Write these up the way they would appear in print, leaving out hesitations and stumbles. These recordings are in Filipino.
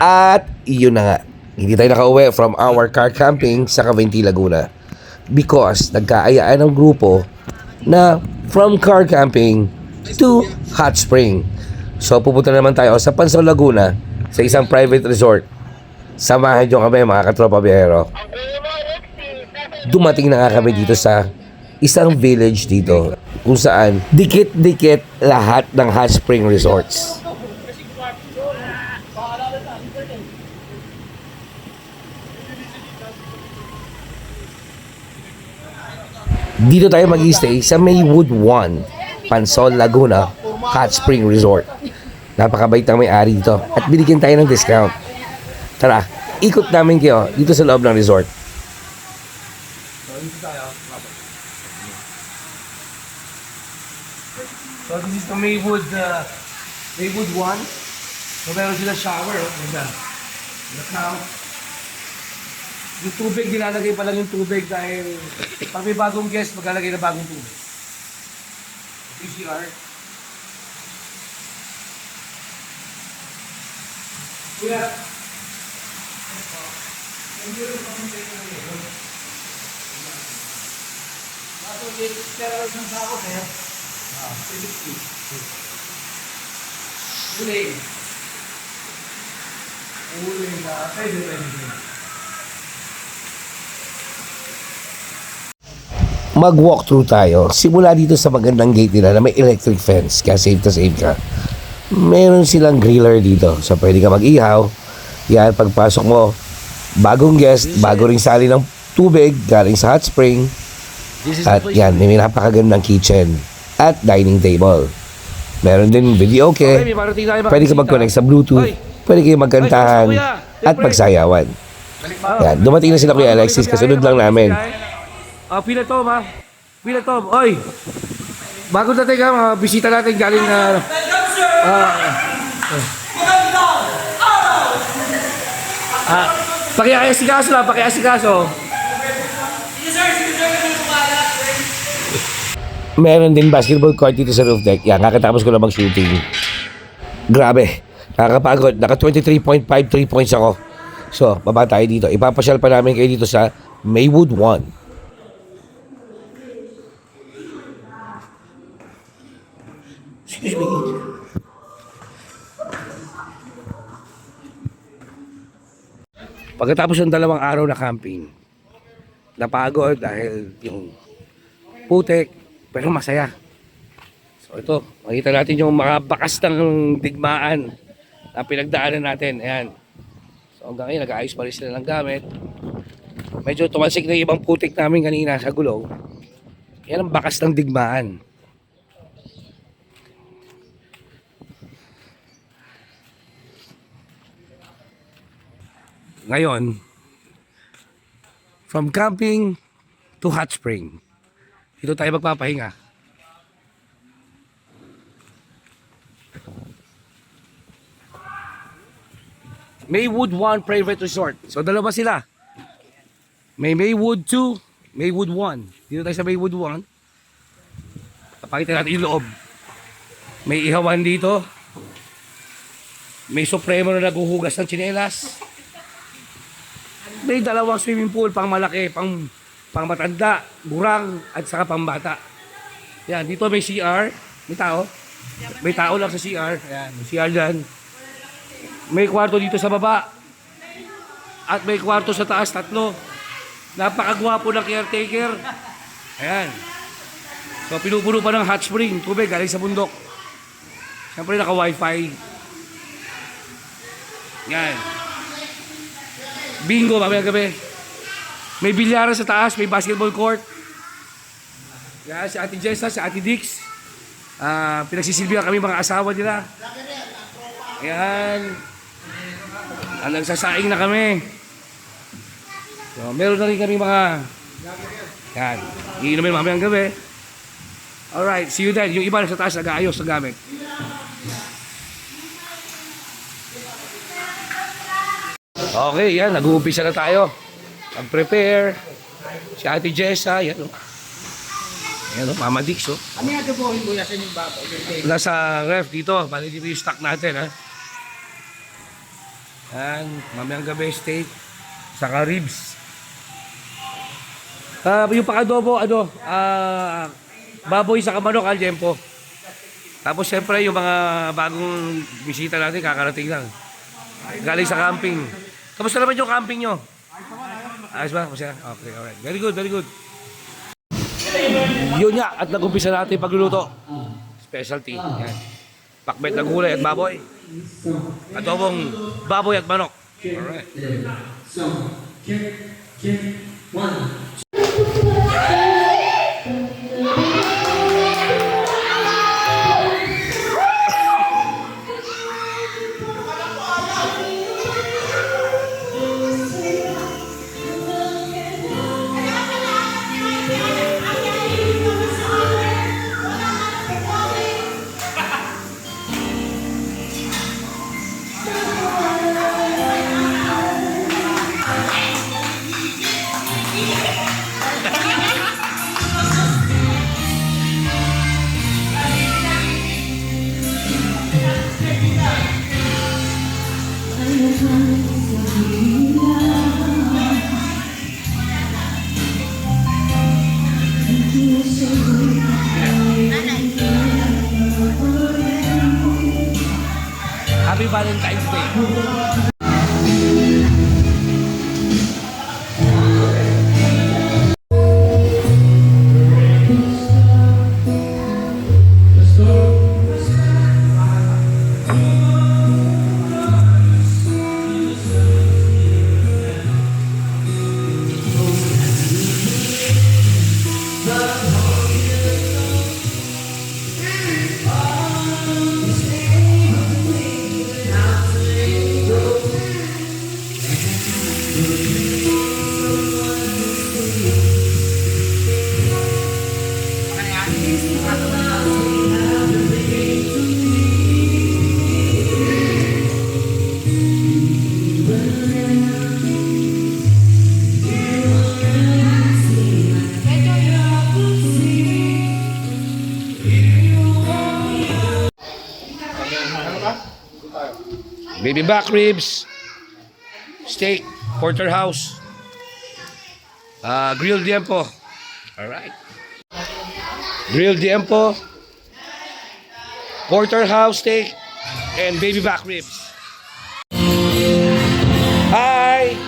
At yun na nga, hindi tayo nakauwi from our car camping sa Cavinti, Laguna. Because nagkaayaan ng grupo na from car camping to hot spring. So pupunta naman tayo sa Pansol, Laguna sa isang private resort. Samahan nyo kami mga katropa biyahero. Dumating na nga kami dito sa isang village dito kung saan dikit-dikit lahat ng hot spring resorts. Dito tayo mag-stay sa Maywood 1, Pansol, Laguna Hot Spring Resort. Napakabait ng may-ari dito at binigyan tayo ng discount. Tara, ikot namin kayo dito sa loob ng resort. So this is the Maywood 1. So meron sila shower. Ganda. Look now. Yung tubig, nilalagay pa lang yung tubig dahil pag may bagong guest, maglalagay na bagong tubig. PCR. Kuya. Baso, steroid ng sako, kaya? Uling. Uling na. Pwede. Mag-walkthrough tayo. Simula dito sa magandang gate nila na may electric fence, kaya safe to save ka. Meron silang griller dito, so pwede ka mag-ihaw. Yan, pagpasok mo, bagong guest, bago ring sali ng tubig galing sa hot spring. At yan, may napakagandang kitchen at dining table. Meron din video okay. Pwede ka mag-connect sa Bluetooth, pwede kayo magkantahan at magsayawan. Yan, dumating na sila Kuya Alexis, kasunod lang namin. Pila Tom ha? Pila Tom, oy! Bago natin ka, bisita natin galing na... pakiasikaso lang, pakiasikaso. Meron din basketball court dito sa roof deck. Yan, kakatapos ko lang mag-shooting. Grabe, nakakapagod. Naka 23.53 points ako. So, baba tayo dito. Ipapasyal pa namin kayo dito sa Maywood 1. Excuse me. Pagkatapos ng 2 araw na camping, napagod dahil yung putek, pero masaya. So ito, makita natin yung mga bakas ng digmaan na pinagdaanan natin. Ayan. So hanggang ngayon, nag-aayos pa rin sila ng gamit. Medyo tumalsik na yung ibang putik namin kanina sa gulong. Yan ang bakas ng digmaan. Ngayon, from camping to hot spring, dito tayo magpapahinga. Maywood 1 Private Resort. So dalawa sila. May Maywood 2, Maywood 1. Dito tayo sa Maywood 1. Papakita natin yung loob. May ihawan dito. May supremo na naguhugas ng tsinelas. May 2 swimming pool, pang malaki, pang matanda, burang, at saka pang bata. Yan, dito may CR. May tao. May tao lang sa CR. Yan, may CR dyan. May kwarto dito sa baba. At may kwarto sa taas, 3. Napakagwapo ng caretaker. Ayan. So, pinupuno pa ng hot spring. Tubig, galing sa bundok. Siyempre, naka-wifi. Yan. Bingo, mamaya gabi. May bilyaran sa taas, may basketball court. Yan, si Ate Jessa, si Ate Dix. Pinagsisilbihan kami mga asawa nila. Yan. Nagsasaing na kami. So, meron na rin kami mga... Yan. Iinumin mamaya ang gabi. Alright, see you then. Yung iba sa taas, nag-aayos sa gamit. Okay, yan. Nag-uumpisa na tayo. Mag-prepare. Si Ate Jessa, yan o. Yan o, Mama Dix o. Ano yung atubuhin ko yan sa inyong bako? Nasa ref dito. Bali dito yung stock natin ha. Yan, mamayang gabi steak, saka ribs. Yung pakadobo, baboy sa manok, aljempo. Tapos syempre yung mga bagong bisita natin, kakarating lang. Galing sa camping. Kamusta naman yung camping nyo? Ayos ba? Masaya? Okay, alright. Very good, very good. Yun nga, at nag-umpisa natin pagluluto. Specialty. Yan. Pakbet ng gulay at baboy. Adobong baboy at manok. Alright. So, check, one. Happy Valentine's Day. Baby back ribs, steak, porterhouse, grilled diempo. All right. Grilled diempo, porterhouse steak, and baby back ribs. Hi.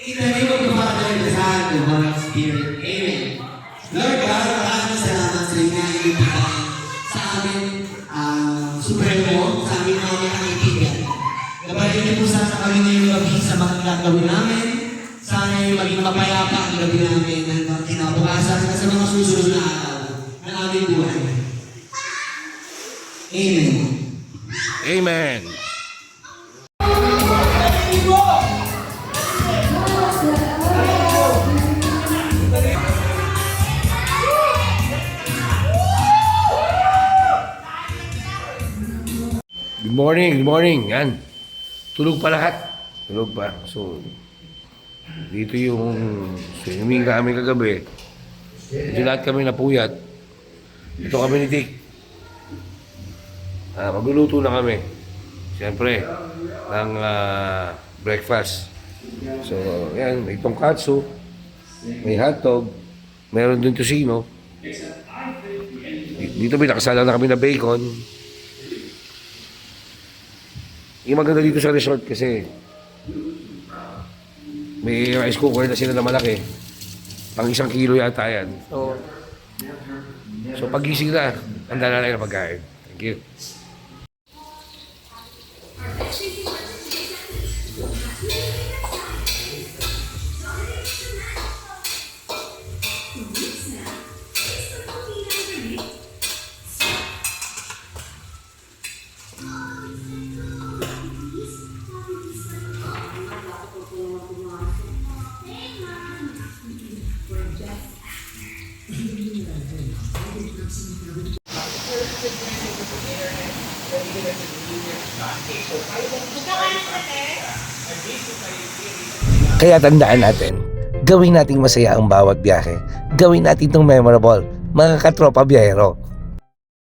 In the name of the Father, and the Son, and the Holy Spirit. Amen. Lord God, maraming salamat sa inyo na ibigay sa amin Supremo, sa amin mga kaibigan. Gabayan niyo po sana kami ngayong gabi sa mga gagawin namin. Sana yung maging mapayapa ang gabi namin ng kinabukasan at sa mga susunod na araw ng aming buhay. Amen. Amen. Good morning, good morning. Yan. Tulog pa lahat. Tulog pa. So, dito yung swimming kami kagabi. Dito lahat kami napuyat. Ito kami ni Dick. Magluluto na kami. Siyempre, ng breakfast. So, yan. May tonkatsu. May hotdog. Meron din tocino. Dito may nakasala na kami na bacon. Yung maganda dito sa resort kasi may rice cooker na sila na malaki. Pang 1 kilo yata yan. So pagising na, handa na lang na pagkain. Thank you. Kaya tandaan natin, gawin nating masaya ang bawat biyahe. Gawin natin itong memorable, mga katropa biyahero.